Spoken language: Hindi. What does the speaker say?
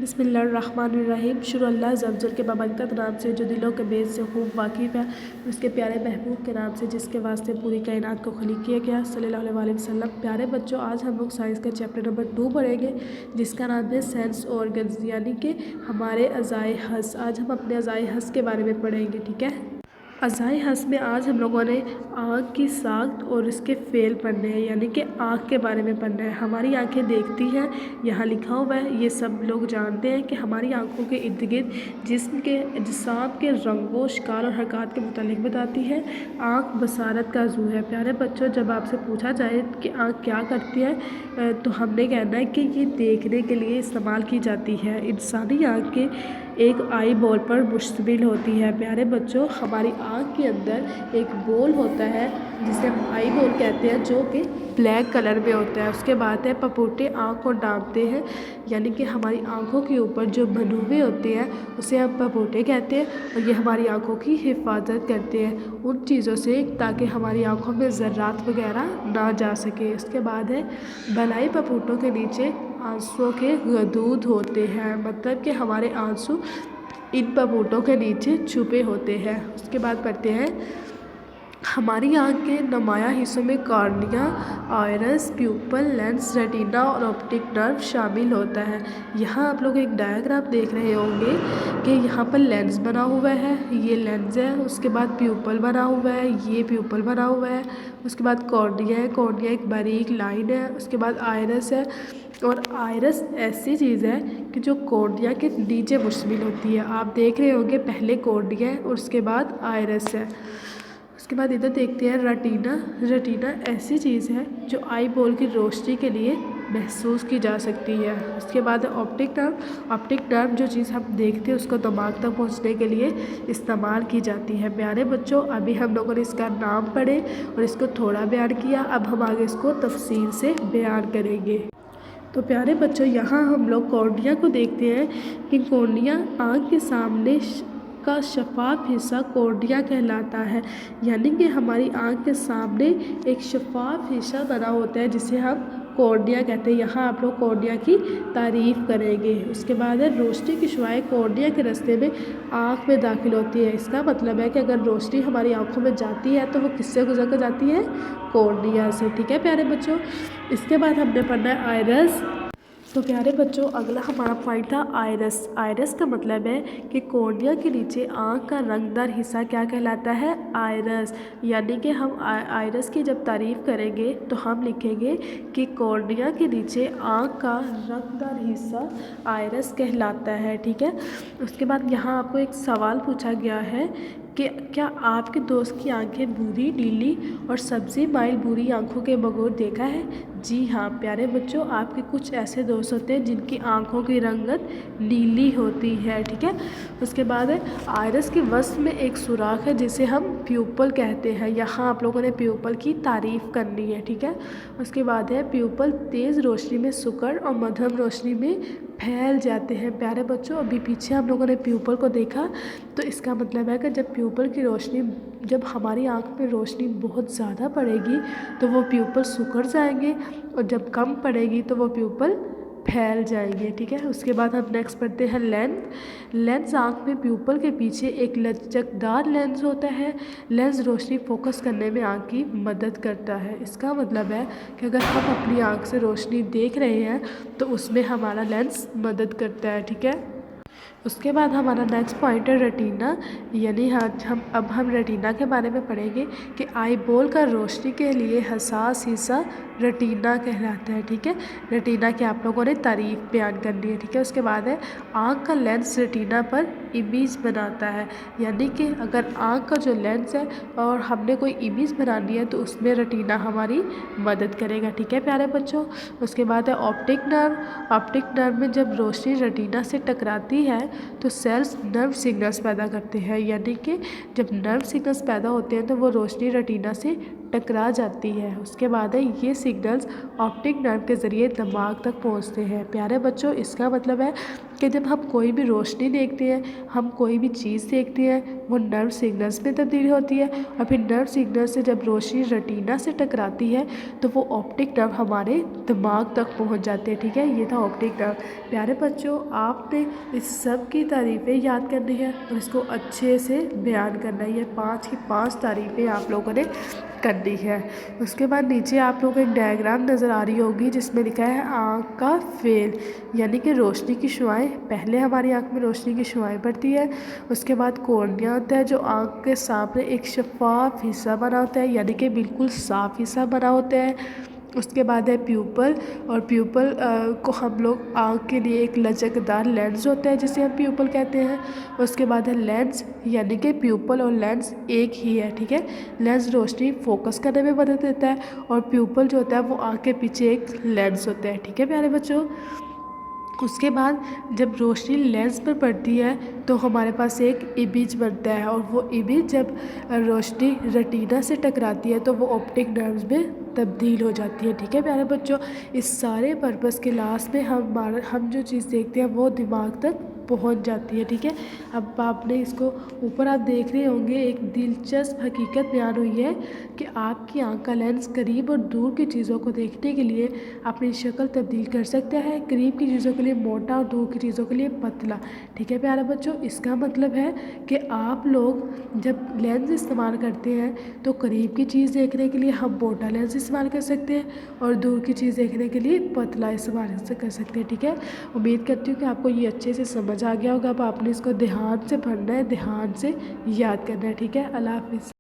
बिस्मिल्लाहिर्रहमानिर्रहीम। शुरू अल्लाह ज़मज़म के बाबरकत नाम से जो दिलों के बेज से खूब वाकिफ़ है, उसके प्यारे महबूब के नाम से जिसके वास्ते पूरी कायनात को खलीक किया गया, सल्लल्लाहु अलैहि वसल्लम। प्यारे बच्चों, आज हम लोग साइंस का चैप्टर नंबर 2 पढ़ेंगे, जिसका नाम है सेंस ऑर्गन्स, यानी कि हमारे अज़ाए हस। आज हम अपने अज़ाए हस के बारे में पढ़ेंगे, ठीक है। अज़ाए हस में आज हम लोगों ने आँख की साख्त और इसके फ़ेल पढ़ने हैं, यानी कि आँख के बारे में पढ़ना है। हमारी आँखें देखती हैं, यहाँ लिखा हुआ है, ये सब लोग जानते हैं कि हमारी आँखों के इर्द गिर्द जिस्म के अजसाम के रंगों, शिकार और हरकत के मुतालिक बताती है। आँख बसारत का ज़ू है। प्यारे बच्चों, जब आपसे पूछा जाए कि आँख क्या करती है, तो हमने कहना है कि ये देखने के लिए इस्तेमाल की जाती है। इंसानी आँख के एक आई बॉल पर मुश्तमिल होती है। प्यारे बच्चों, हमारी आँख के अंदर एक बॉल होता है जिसे हम आई बॉल कहते हैं, जो कि ब्लैक कलर में होता है। उसके बाद है पपोटे आँख को ढांपते हैं, यानी कि हमारी आँखों के ऊपर जो बने हुए होते हैं उसे हम पपोटे कहते हैं, और ये हमारी आँखों की हिफाजत करते हैं उन चीज़ों से, ताकि हमारी आँखों में ज़र्रात वगैरह ना जा सके। उसके बाद है भलाई पपोटों के नीचे आंसुओं के गदूद होते हैं, मतलब कि हमारे आंसू इन पपोटों के नीचे छुपे होते हैं। उसके बाद पढ़ते हैं हमारी आँख के नुमाया हिस्सों में cornea, iris, pupil, lens, retina और ऑप्टिक नर्व शामिल होता है। यहाँ आप लोग एक डायग्राम देख रहे होंगे कि यहाँ पर लेंस बना हुआ है, ये लेंस है। उसके बाद प्यूपल बना हुआ है, ये प्यूपल बना हुआ है। उसके बाद कॉर्निया है, कॉर्निया एक बारीक लाइन है। उसके बाद आइरिस है, और आइरिस ऐसी चीज़ है कि जो कॉर्निया के नीचे मुश्तमिल होती है। आप देख रहे होंगे पहले कॉर्निया है और उसके बाद आइरिस है। उसके बाद इधर देखते हैं रेटिना। रेटिना ऐसी चीज़ है जो आई बॉल की रोशनी के लिए महसूस की जा सकती है। उसके बाद ऑप्टिक नर्व। ऑप्टिक नर्व जो चीज़ हम देखते हैं उसको दिमाग तक पहुंचने के लिए इस्तेमाल की जाती है। प्यारे बच्चों, अभी हम लोगों ने इसका नाम पढ़े और इसको थोड़ा बयान किया, अब हम आगे इसको तफसील से बयान करेंगे। तो प्यारे बच्चों, यहाँ हम लोग कॉर्निया को देखते हैं कि कॉर्निया आँख के सामने का शफाफ हिस्सा कॉर्निया कहलाता है, यानी कि हमारी आँख के सामने एक शफाफ हिस्सा बना होता है जिसे हम कॉर्निया कहते हैं। यहाँ आप लोग कॉर्निया की तारीफ़ करेंगे। उसके बाद है रोशनी की शुआएं कॉर्निया के रास्ते में आँख में दाखिल होती है। इसका मतलब है कि अगर रोशनी हमारी आँखों में जाती है तो वो किससे गुजर कर जाती है? कॉर्निया से, ठीक है प्यारे बच्चों। इसके बाद हमने पढ़ना है आइरिस। तो प्यारे बच्चों, अगला हमारा पॉइंट था आइरिस। आइरिस का मतलब है कि कॉर्निया के नीचे आँख का रंगदार हिस्सा क्या कहलाता है? आइरिस। यानी कि हम आइरिस की जब तारीफ़ करेंगे तो हम लिखेंगे कि कॉर्निया के नीचे आँख का रंगदार हिस्सा आइरिस कहलाता है, ठीक है। उसके बाद यहाँ आपको एक सवाल पूछा गया है कि क्या आपके दोस्त की आंखें भूरी, नीली और सब्ज़ी माइल भूरी आंखों के बगैर देखा है? जी हाँ प्यारे बच्चों, आपके कुछ ऐसे दोस्त होते हैं जिनकी आंखों की रंगत नीली होती है, ठीक है। उसके बाद है आइरिस के वसत में एक सुराख है जिसे हम प्यूपल कहते हैं। यहाँ आप लोगों ने प्यूपल की तारीफ़ करनी है, ठीक है। उसके बाद है प्यूपल तेज़ रोशनी में सुकड़ और मध्यम रोशनी में फैल जाते हैं। प्यारे बच्चों, अभी पीछे हम लोगों ने प्यूपल को देखा, तो इसका मतलब है कि जब प्यूपल की रोशनी, जब हमारी आँख में रोशनी बहुत ज़्यादा पड़ेगी तो वो प्यूपल सिकुड़ जाएंगे, और जब कम पड़ेगी तो वो प्यूपल फैल जाएंगे, ठीक है। उसके बाद हम नेक्स्ट पढ़ते हैं लेंस। लेंस आँख में प्यूपल के पीछे एक लचकदार लेंस होता है। लेंस रोशनी फोकस करने में आँख की मदद करता है। इसका मतलब है कि अगर हम अपनी आँख से रोशनी देख रहे हैं तो उसमें हमारा लेंस मदद करता है, ठीक है। उसके बाद हमारा नेक्स्ट पॉइंट है रेटिना, यानी हम रेटिना के बारे में पढ़ेंगे कि आई बॉल का रोशनी के लिए हसास हिस्सा रेटिना कहलाता है, ठीक है। रेटिना की आप लोगों ने तारीफ़ बयान करनी है, ठीक है। उसके बाद है आँख का लेंस रेटिना पर इमेज बनाता है, यानी कि अगर आँख का जो लेंस है और हमने कोई इमेज बनानी है तो उसमें रेटिना हमारी मदद करेगा, ठीक है प्यारे बच्चों। उसके बाद है ऑप्टिक नर्व। ऑप्टिक नर्व में जब रोशनी रेटिना से टकराती है तो सेल्स नर्व सिग्नल्स पैदा करते हैं, यानी कि जब नर्व सिग्नल्स पैदा होते हैं तो वो रोशनी रेटिना से टकरा जाती है। उसके बाद है ये सिग्नल्स ऑप्टिक नर्व के ज़रिए दिमाग तक पहुंचते हैं। प्यारे बच्चों, इसका मतलब है कि जब हम कोई भी रोशनी देखते हैं, हम कोई भी चीज़ देखते हैं, वो नर्व सिग्नल्स में तब्दील होती है और फिर नर्व सिग्नल से जब रोशनी रेटिना से टकराती है तो वो ऑप्टिक नर्व हमारे दिमाग तक पहुंच जाते हैं। ठीक है, ये था ऑप्टिक नर्व। प्यारे बच्चों, आपने इस सब की तारीफ़ें याद करनी है और इसको अच्छे से बयान करना है। ये 5 की 5 तारीफ़ें आप लोगों ने करनी है। उसके बाद नीचे आप लोगों को एक डायग्राम नज़र आ रही होगी जिसमें लिखा है आँख का फेल, यानी कि रोशनी की शुआएं। पहले हमारी आँख में रोशनी की शुआएं पड़ती है, उसके बाद कॉर्निया होता है जो आँख के सामने एक शफाफ हिस्सा बना होता है, यानी कि बिल्कुल साफ़ हिस्सा बना होता है। उसके बाद है प्यूपल, और प्यूपल को हम लोग आँख के लिए एक लचकदार लेंस होता है जिसे हम प्यूपल कहते हैं। उसके बाद है लेंस, यानी कि प्यूपल और लेंस एक ही है। ठीक है, लेंस रोशनी फोकस करने में मदद देता है और प्यूपल जो होता है वो आँख के पीछे एक लेंस होता है। ठीक है प्यारे बच्चों, उसके बाद जब रोशनी लेंस पर पड़ती है तो हमारे पास एक इमेज बनता है और वो इमेज जब रोशनी रेटिना से टकराती है तो वो ऑप्टिक नर्व्स में तब्दील हो जाती है। ठीक है प्यारे बच्चों, इस सारे पर्पस के लास्ट में हम जो चीज़ देखते हैं वो दिमाग तक पहुंच जाती है। ठीक है, अब आपने इसको ऊपर आप देख रहे होंगे, एक दिलचस्प हकीकत बयान हुई है कि आपकी आँख का लेंस करीब और दूर की चीज़ों को देखने के लिए अपनी शक्ल तब्दील कर सकता है, करीब की चीज़ों के लिए मोटा और दूर की चीज़ों के लिए पतला। ठीक है प्यारे बच्चों, इसका मतलब है कि आप लोग जब लेंस इस्तेमाल करते हैं तो करीब की चीज़ देखने के लिए हम मोटा लेंस इस्तेमाल कर सकते हैं और दूर की चीज़ देखने के लिए पतला इस्तेमाल कर सकते हैं। ठीक है, उम्मीद करती हूँ कि आपको ये अच्छे से समझ आ गया होगा। अब आपने इसको ध्यान से पढ़ना है, ध्यान से याद करना है। ठीक है, अल्लाह हाफिज़।